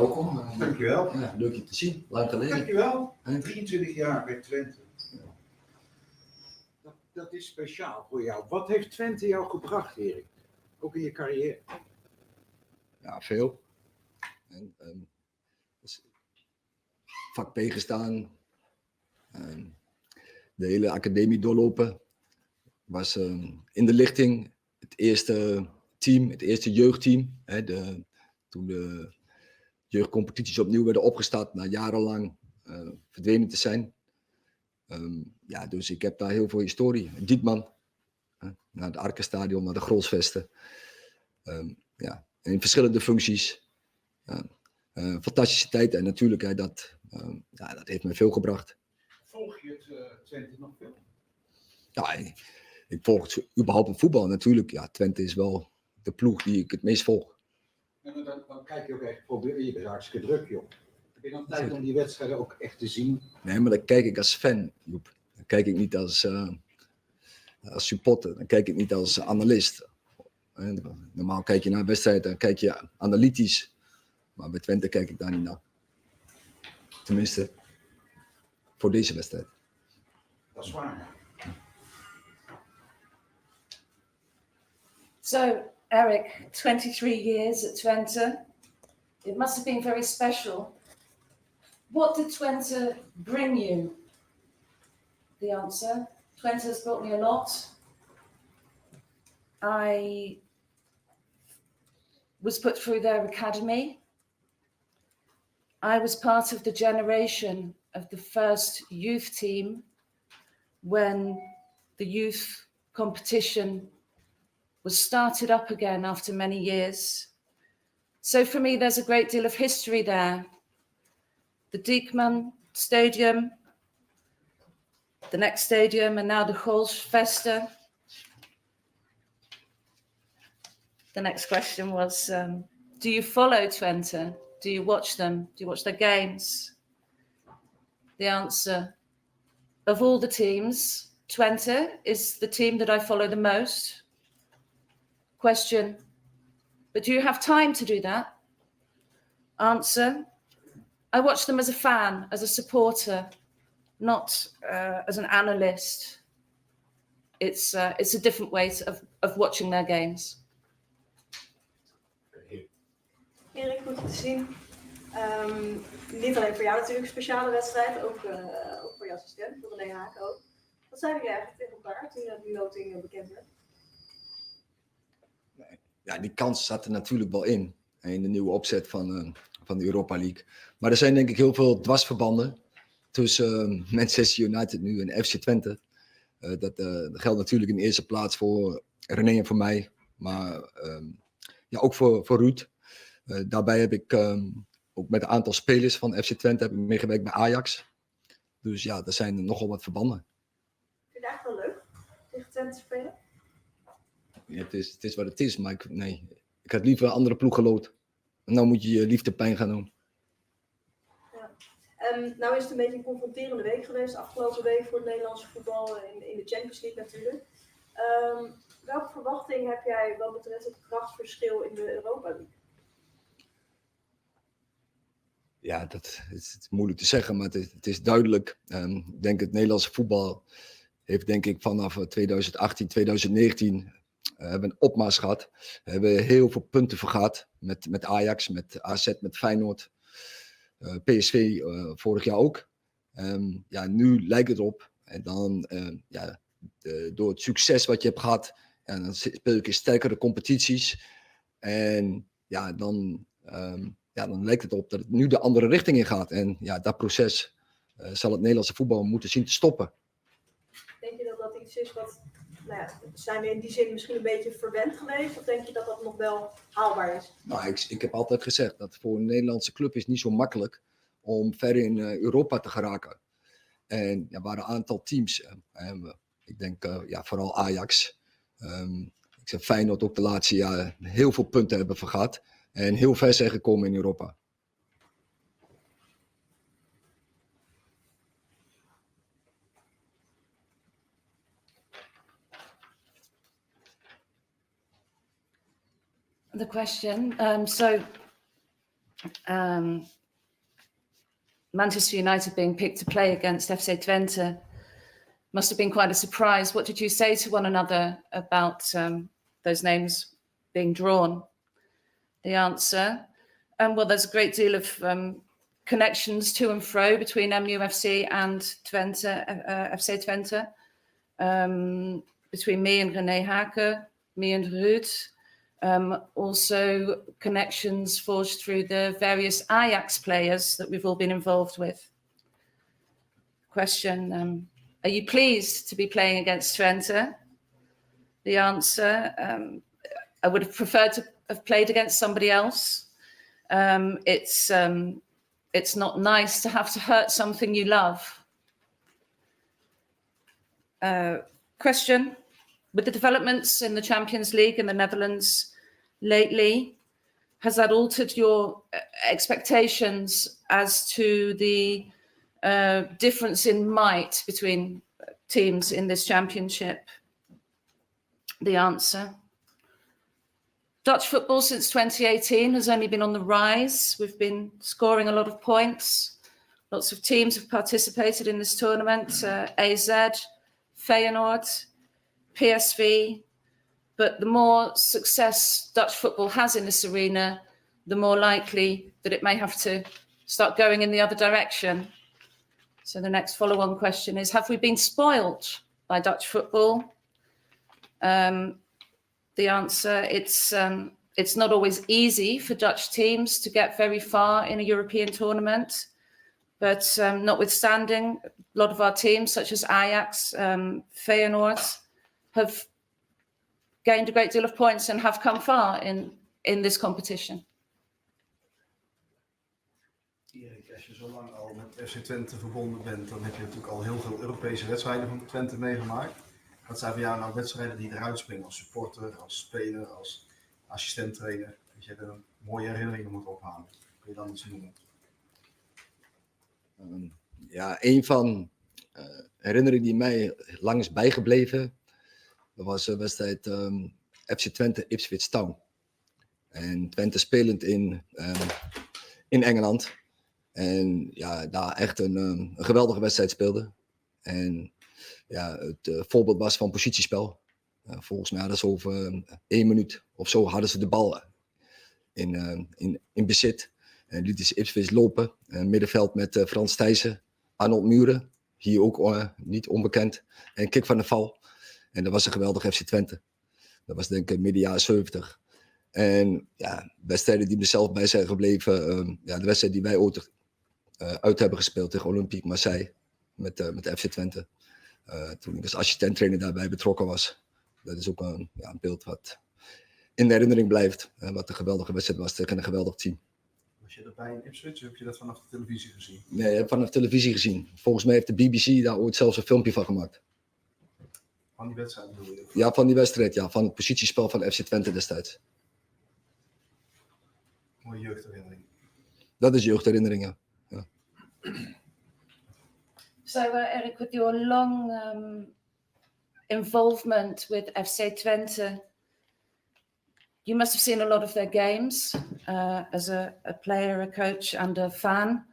welkom. Dankjewel. Ja, leuk je te zien, lang geleden. Dankjewel. 23 jaar bij Twente. Dat is speciaal voor jou. Wat heeft Twente jou gebracht, Erik? Ook in je carrière? Ja, veel. En, dus vak B gestaan. De hele academie doorlopen. Was in de lichting het eerste team, het eerste jeugdteam. Hè, toen de jeugdcompetities opnieuw werden opgestart na jarenlang verdwenen te zijn. Ja, dus ik heb daar heel veel historie. Dietman, naar het Arkenstadion, naar de Grolsvesten. Ja, in verschillende functies. Fantastische tijd en natuurlijk, dat heeft me veel gebracht. Volg je het Twente nog veel? Ja, ik volg het überhaupt het voetbal natuurlijk. Ja, Twente is wel de ploeg die ik het meest volg. En dan kijk je ook echt, je bent hartstikke druk, joh. Heb je dan tijd om die wedstrijden ook echt te zien? Nee, maar dan kijk ik als fan, Joep. Dan kijk ik niet als supporter. Dan kijk ik niet als analist. Normaal kijk je naar een wedstrijd, dan kijk je analytisch. Maar bij Twente kijk ik daar niet naar. Tenminste, voor deze wedstrijd. Dat is waar. So, Eric, 23 years at Twente. It must have been very special. What did Twente bring you? The answer, Twente has brought me a lot. I was put through their academy. I was part of the generation of the first youth team when the youth competition was started up again after many years. So for me, there's a great deal of history there. The Diekman Stadium, the next stadium, and now the Grolsvesten. The next question was, do you follow Twente? Do you watch them? Do you watch their games? The answer, of all the teams, Twente is the team that I follow the most. Question, but do you have time to do that? Answer, I watch them as a fan, as a supporter, not as an analyst. It's a different way of watching their games. Erik, goed te zien. Niet alleen voor jou natuurlijk een speciale wedstrijd, ook voor je assistent, voor René Haak ook. Wat zeiden jullie eigenlijk tegen elkaar toen die loting bekend werd? Ja, die kans zat er natuurlijk wel in de nieuwe opzet van de Europa League. Maar er zijn denk ik heel veel dwarsverbanden tussen Manchester United nu en FC Twente. Dat geldt natuurlijk in de eerste plaats voor René en voor mij, maar ook voor Ruud. Daarbij heb ik ook met een aantal spelers van FC Twente heb ik meegewerkt bij Ajax. Dus ja, er zijn nogal wat verbanden. Vind je het eigenlijk wel leuk, tegen Twente te spelen? Ja, het is wat het is, maar ik had liever andere ploegen lood. En nou moet je je liefde pijn gaan doen. Ja. Nou is het een beetje een confronterende week geweest, afgelopen week voor het Nederlandse voetbal in de Champions League natuurlijk. Welke verwachting heb jij wat betreft het krachtverschil in de Europa League? Ja, dat is moeilijk te zeggen, maar het is duidelijk. Ik denk het Nederlandse voetbal heeft denk ik vanaf 2018, 2019 hebben een opmars gehad. We hebben heel veel punten vergaat met Ajax, met AZ, met Feyenoord. PSV vorig jaar ook. Nu lijkt het op. En dan door het succes wat je hebt gehad, dan speel je sterkere competities. En dan lijkt het op dat het nu de andere richting in gaat. En dat proces zal het Nederlandse voetbal moeten zien te stoppen. Denk je dat dat iets is wat, zijn we in die zin misschien een beetje verwend geweest? Of denk je dat dat nog wel haalbaar is? Nou, ik heb altijd gezegd dat voor een Nederlandse club is niet zo makkelijk om ver in Europa te geraken. En er waren een aantal teams. Ik denk vooral Ajax. Ik zeg Feyenoord ook de laatste jaren heel veel punten hebben vergaat. En heel ver zijn gekomen in Europa. The question, so Manchester United being picked to play against FC Twente must have been quite a surprise. What did you say to one another about those names being drawn? The answer, well, there's a great deal of connections to and fro between MUFC and Twente, FC Twente, between me and René Haken, me and Ruud. Also connections forged through the various Ajax players that we've all been involved with. Question, are you pleased to be playing against Twente? The answer, I would have preferred to have played against somebody else. It's not nice to have to hurt something you love. Question, with the developments in the Champions League in the Netherlands lately, has that altered your expectations as to the difference in might between teams in this championship? The answer, Dutch football since 2018 has only been on the rise. We've been scoring a lot of points. Lots of teams have participated in this tournament, AZ, Feyenoord, PSV. But the more success Dutch football has in this arena, the more likely that it may have to start going in the other direction. So the next follow-on question is, have we been spoiled by Dutch football? The answer, it's not always easy for Dutch teams to get very far in a European tournament. But notwithstanding, a lot of our teams, such as Ajax, Feyenoord, have gained a great deal of points and have come far in this competition. Erik, als je zo lang al met FC Twente verbonden bent, dan heb je natuurlijk al heel veel Europese wedstrijden van Twente meegemaakt. Wat zijn voor jou nou wedstrijden die eruit springen als supporter, als speler, als assistent-trainer? Dat je er een mooie herinneringen moet ophalen. Kun je dan iets noemen? Ja, een van herinneringen die mij lang is bijgebleven, dat was de wedstrijd FC Twente Ipswich Town. En Twente spelend in Engeland. En ja, daar echt een geweldige wedstrijd speelde. En ja, het voorbeeld was van positiespel. Volgens mij hadden ze over 1 minuut of zo hadden ze de bal in bezit. En lieten ze Ipswich lopen. Middenveld met Frans Thijssen, Arnold Muren, hier ook niet onbekend. En Kik van der Val. En dat was een geweldige FC Twente. Dat was denk ik midden jaren 70. En ja, wedstrijden die me zelf bij zijn gebleven. Ja, de wedstrijd die wij ooit uit hebben gespeeld tegen Olympique Marseille met FC Twente. Toen ik als assistent-trainer daarbij betrokken was. Dat is ook een beeld wat in de herinnering blijft. Wat een geweldige wedstrijd was tegen een geweldig team. Was je erbij in Ipswich of heb je dat vanaf de televisie gezien? Nee, ik heb vanaf televisie gezien. Volgens mij heeft de BBC daar ooit zelfs een filmpje van gemaakt. Van die wedstrijd bedoel je? Ja, van die wedstrijd, ja. Van het positiespel van FC Twente destijds. Mooie jeugdherinnering. Dat is jeugdherinneringen. Ja. So, Eric, with your long involvement with FC Twente, you must have seen a lot of their games as a player, a coach, and a fan.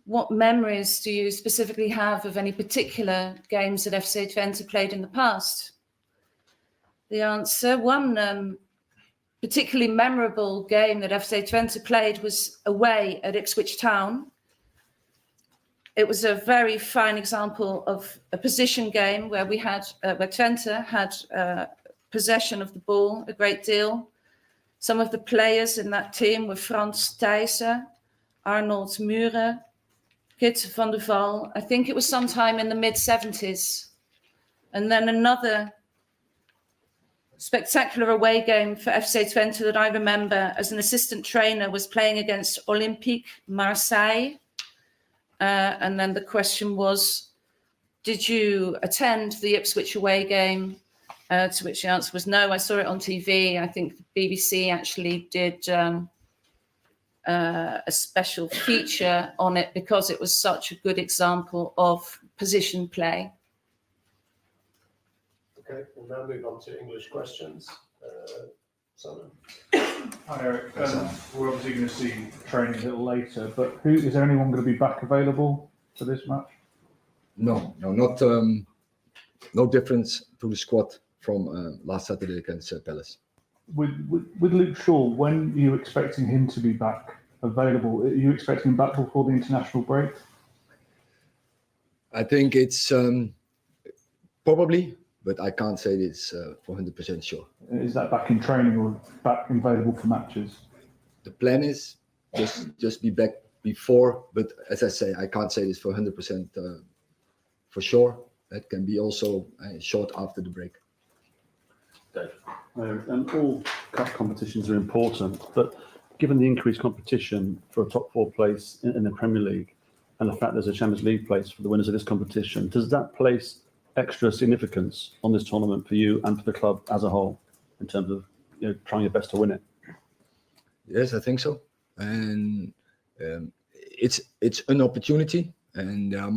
What memories do you specifically have of any particular games that FC Twente played in the past? The answer, one particularly memorable game that FC Twente played was away at Ipswich Town. It was a very fine example of a position game where we had, where Twente had possession of the ball a great deal. Some of the players in that team were Frans Thijssen, Arnold Muren, Kit van der Val. I think it was sometime in the mid-70s. And then another spectacular away game for FC Twente that I remember as an assistant trainer was playing against Olympique Marseille. And then the question was, did you attend the Ipswich away game? To which the answer was no, I saw it on TV. I think the BBC actually did a special feature on it because it was such a good example of position play. Okay, we'll now move on to English questions. Hi Eric. We're obviously going to see training a little later, but is there anyone going to be back available for this match? No, not no difference to the squad from last Saturday against Palace. With Luke Shaw, when are you expecting him to be back available? Are you expecting him back before the international break? I think it's probably, but I can't say it's for 100% sure. Is that back in training or back available for matches? The plan is just be back before, but as I say, I can't say this for 100% for sure. That can be also short after the break. All cup competitions are important, but given the increased competition for a top 4 place in the Premier League and the fact there's a Champions League place for the winners of this competition, does that place extra significance on this tournament for you and for the club as a whole in terms of trying your best to win it? Yes, I think so, and it's an opportunity, and there are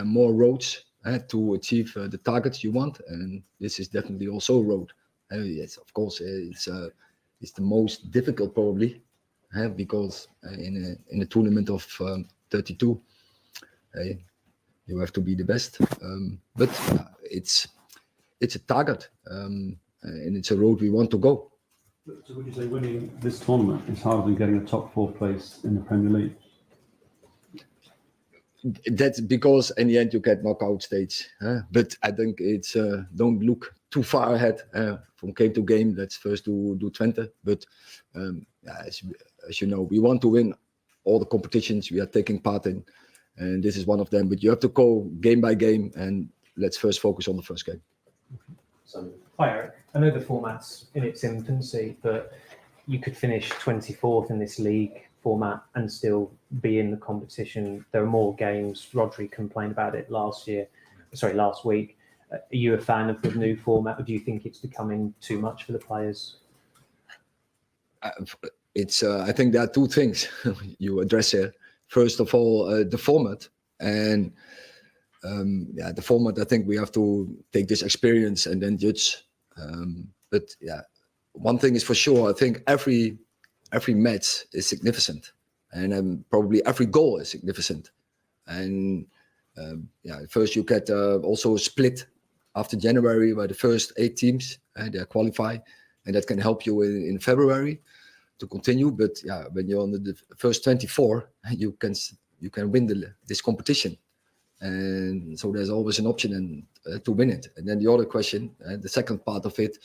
more roads to achieve the targets you want, and this is definitely also a road. Yes, of course, it's the most difficult probably, because in a tournament of 32, you have to be the best. But it's a target, and it's a road we want to go. So would you say winning this tournament is harder than getting a top 4 place in the Premier League? That's because in the end you get knockout stage. But I think it's don't look too far ahead from game to game. Let's first do Twente. But as you know, we want to win all the competitions we are taking part in, and this is one of them. But you have to go game by game, and let's first focus on the first game. Hi Eric, I know the format's in its infancy, but you could finish 24th in this league format and still be in the competition. There are more games. Rodri complained about it last week. Are you a fan of the new format, or do you think it's becoming too much for the players? I think there are two things you address here. First of all, the format, and the format. I think we have to take this experience and then judge. But one thing is for sure. I think every match is significant, and probably every goal is significant. And first you get also a split after January, where the first 8 teams they qualify, and that can help you in February to continue. But when you're on the first 24, you can win this competition, and so there's always an option to win it. And then the other question, the second part of it,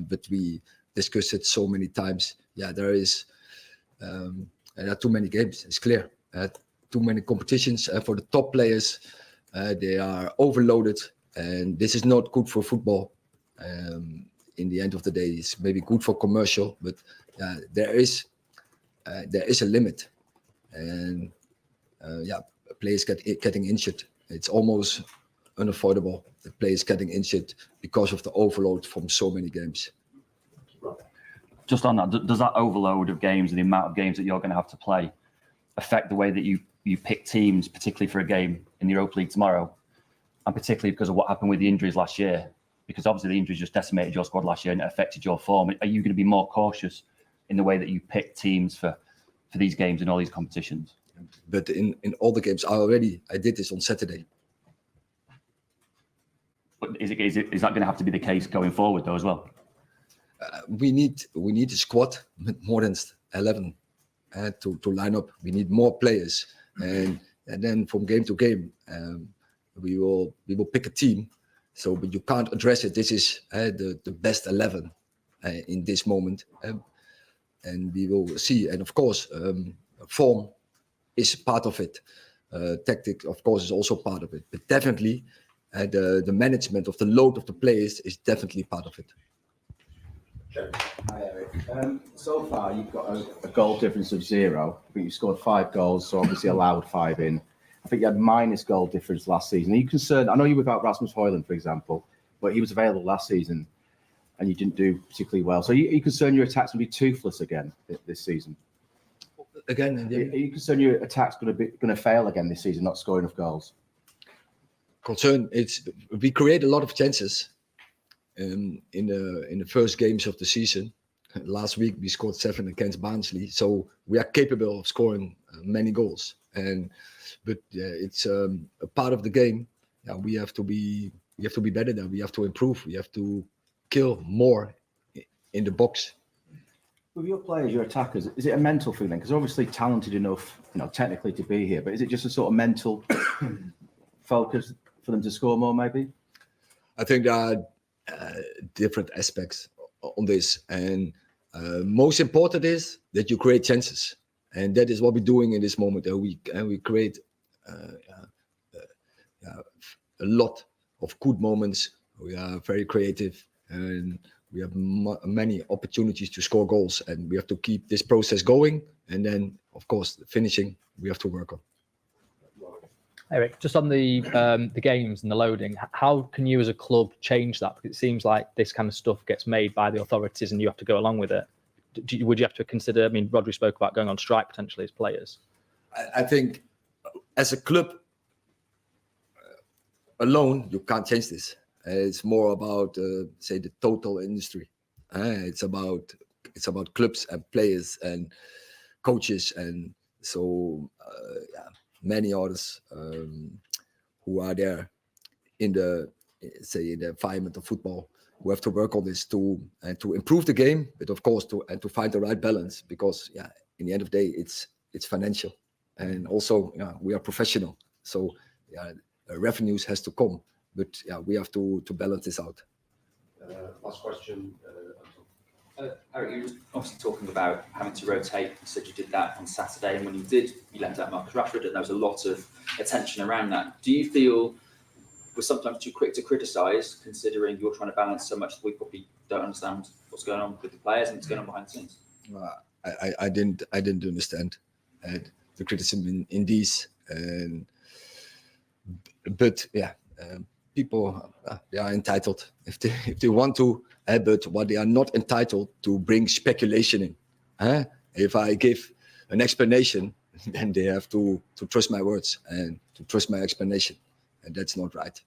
but we discussed it so many times. There are too many games. It's clear. Too many competitions for the top players. They are overloaded, and this is not good for football. In the end of the day, it's maybe good for commercial, but there is a limit, and players getting injured. It's almost unavoidable. The players getting injured because of the overload from so many games. Just on that, does that overload of games and the amount of games that you're going to have to play affect the way that you pick teams, particularly for a game in the Europa League tomorrow, and particularly because of what happened with the injuries last year? Because obviously the injuries just decimated your squad last year and it affected your form. Are you going to be more cautious in the way that you pick teams for these games and all these competitions? But in all the games, I did this on Saturday. But is that going to have to be the case going forward though as well? We need a squad with more than 11 to line up. We need more players, and then from game to game, we will pick a team. So, but you can't address it. This is the best 11 in this moment, and we will see. And of course, form is part of it. Tactic, of course, is also part of it. But definitely, the management of the load of the players is definitely part of it. Hi Eric. So far you've got a goal difference of 0. I think you scored 5 goals, so obviously allowed 5 in. I think you had minus goal difference last season. Are you concerned? I know you were without Rasmus Højlund, for example, but he was available last season and you didn't do particularly well. So are you concerned your attack's going to be toothless again this season? Again, are you concerned your attack's going to fail again this season, not scoring enough goals? Concern, we create a lot of chances in the first games of the season, last week we scored 7 against Barnsley, so we are capable of scoring many goals. But it's a part of the game. Yeah, we have to be better there. We have to improve. We have to kill more in the box. With your players, your attackers, is it a mental feeling? Because obviously talented enough, technically to be here, but is it just a sort of mental focus for them to score more, maybe? I think there are different aspects on this, and most important is that you create chances, and that is what we're doing in this moment. We create a lot of good moments. We are very creative, and we have many opportunities to score goals, and we have to keep this process going. And then, of course, the finishing we have to work on. Eric, just on the games and the loading, how can you as a club change that? Because it seems like this kind of stuff gets made by the authorities and you have to go along with it. Would you have to consider, I mean, Rodri spoke about going on strike potentially as players. I think as a club alone, you can't change this. It's more about, say, the total industry. It's about clubs and players and coaches, and so many others who are there in the environment of football, who have to work on this to improve the game, but of course to find the right balance, because in the end of the day it's financial, and also we are professional, so revenues has to come, but we have to balance this out. Last question. Eric, you were obviously talking about having to rotate. You said you did that on Saturday, and when you did, you left out Marcus Rashford, and there was a lot of attention around that. Do you feel we're sometimes too quick to criticise, considering you're trying to balance so much that we probably don't understand what's going on with the players and what's going on behind the scenes? I didn't understand the criticism in these, but people they are entitled if they want to, but what they are not entitled to bring speculation in. If I give an explanation, then they have to trust my words and to trust my explanation, and that's not right.